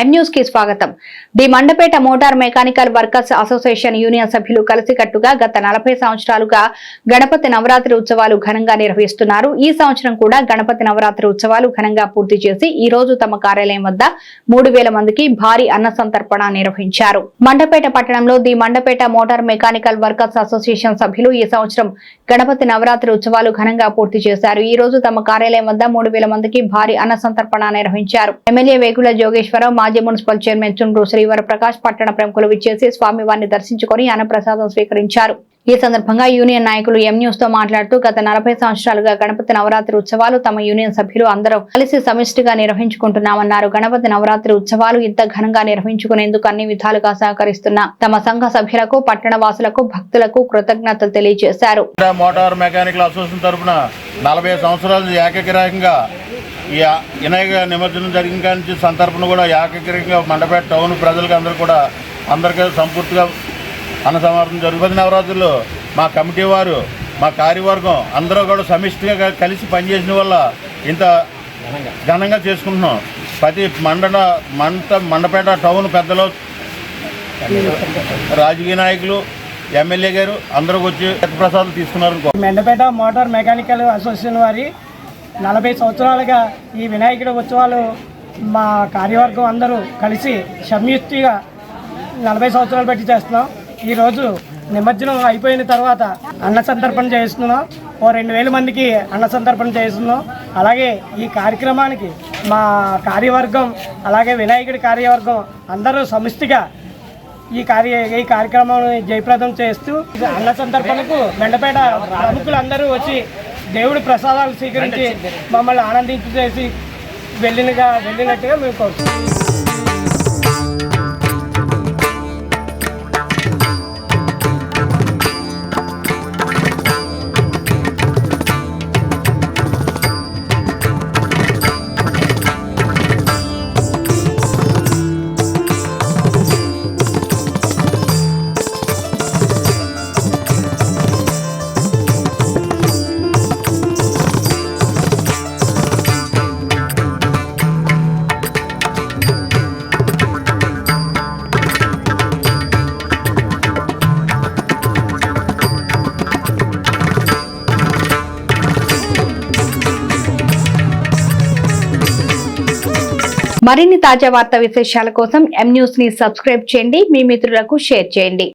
M news కి స్వాగతం. The Mandapeta motor mechanical workers association union సభ్యులు కలిసికట్టుగా గత 40 సంవత్సరాలుగా గణపతి నవరాత్రి ఉత్సవాలు ఘనంగా నిర్వహిస్తున్నారు. ఈ సంవత్సరం కూడా గణపతి నవరాత్రి ఉత్సవాలు ఘనంగా పూర్తి చేసి ఈ రోజు తమ కార్యాలయం వద్ద 3000 మందికి భారీ అన్న సంతర్పణ నిర్వహించారు. మండపేట పట్టణంలో the Mandapeta motor mechanical workers association సభ్యులు ఈ సంవత్సరం గణపతి నవరాత్రి ఉత్సవాలు ఘనంగా పూర్తి చేశారు. ఈ రోజు తమ కార్యాలయం వద్ద 3000 మందికి భారీ అన్న సంతర్పణ నిర్వహించారు. ఎమ్మెల్యే వేగుల జోగేశ్వరరావు, మాజీ మున్సిపల్ చైర్మన్ చుండ్రు శ్రీవర ప్రకాష్ పట్టణ ప్రముఖులు విచ్చేసి స్వామివారిని దర్శించుకుని అన్నప్రసాదం స్వీకరించారు. ఈ సందర్భంగా యూనియన్ నాయకులు ఎం న్యూస్ తో మాట్లాడుతూ గత 40 సంవత్సరాలుగా గణపతి నవరాత్రి ఉత్సవాలు తమ యూనియన్ సభ్యులు అందరూ కలిసి సమిష్టిగా నిర్వహించుకుంటున్నామన్నారు. గణపతి నవరాత్రి ఉత్సవాలు ఇంత ఘనంగా నిర్వహించుకునేందుకు అన్ని విధాలుగా సహకరిస్తున్న తమ సంఘ సభ్యులకు, పట్టణ వాసులకు, భక్తులకు కృతజ్ఞతలు తెలియజేశారు. మోటార్ మెకానికల్ అసోసియేషన్ తరఫున 40 సంవత్సరాలు ఏకగ్రీవంగా ఈ వినాయక నిమజ్జనం జరిగిన కానీ సంతర్పణ కూడా ఏకగ్రీవంగా మండపేట టౌన్ ప్రజలకు అందరికీ సంపూర్తిగా అన్న సమర్పణ జరుగుతుంది. నవరాత్రుల్లో మా కమిటీ వారు, మా కార్యవర్గం అందరూ కూడా సమిష్టిగా కలిసి పనిచేసిన వల్ల ఇంత ఘనంగా చేసుకుంటున్నాం. ప్రతి మండపేట టౌన్ పెద్దలు, రాజకీయ నాయకులు, ఎమ్మెల్యే గారు అందరూ వచ్చి ప్రసాదాలు తీసుకున్నారు. మండపేట మోటార్ మెకానికల్ అసోసియేషన్ వారి 40 సంవత్సరాలుగా ఈ వినాయకుడి ఉత్సవాలు మా కార్యవర్గం అందరూ కలిసి సంయుక్తిగా 40 సంవత్సరాలు బట్టి చేస్తున్నాం. ఈరోజు నిమజ్జనం అయిపోయిన తర్వాత అన్న సంతర్పణ చేస్తున్నాం. 2000 మందికి అన్న సంతర్పణ చేస్తున్నాం. అలాగే ఈ కార్యక్రమానికి మా కార్యవర్గం, అలాగే వినాయకుడి కార్యవర్గం అందరూ సమిష్టిగా ఈ కార్యక్రమాన్ని జయప్రదం చేస్తూ అన్న సంతర్పణకు మండపేట ప్రముఖులందరూ వచ్చి దేవుడి ప్రసాదాలు స్వీకరించి మమ్మల్ని ఆనందించేసి వెళ్ళినట్టుగా మేము కోరుతున్నాం. మరిన్ని తాజా వార్తా విశేషాల కోసం ఎం న్యూస్ ని సబ్స్క్రైబ్ చేయండి, మీ మిత్రులకు షేర్ చేయండి.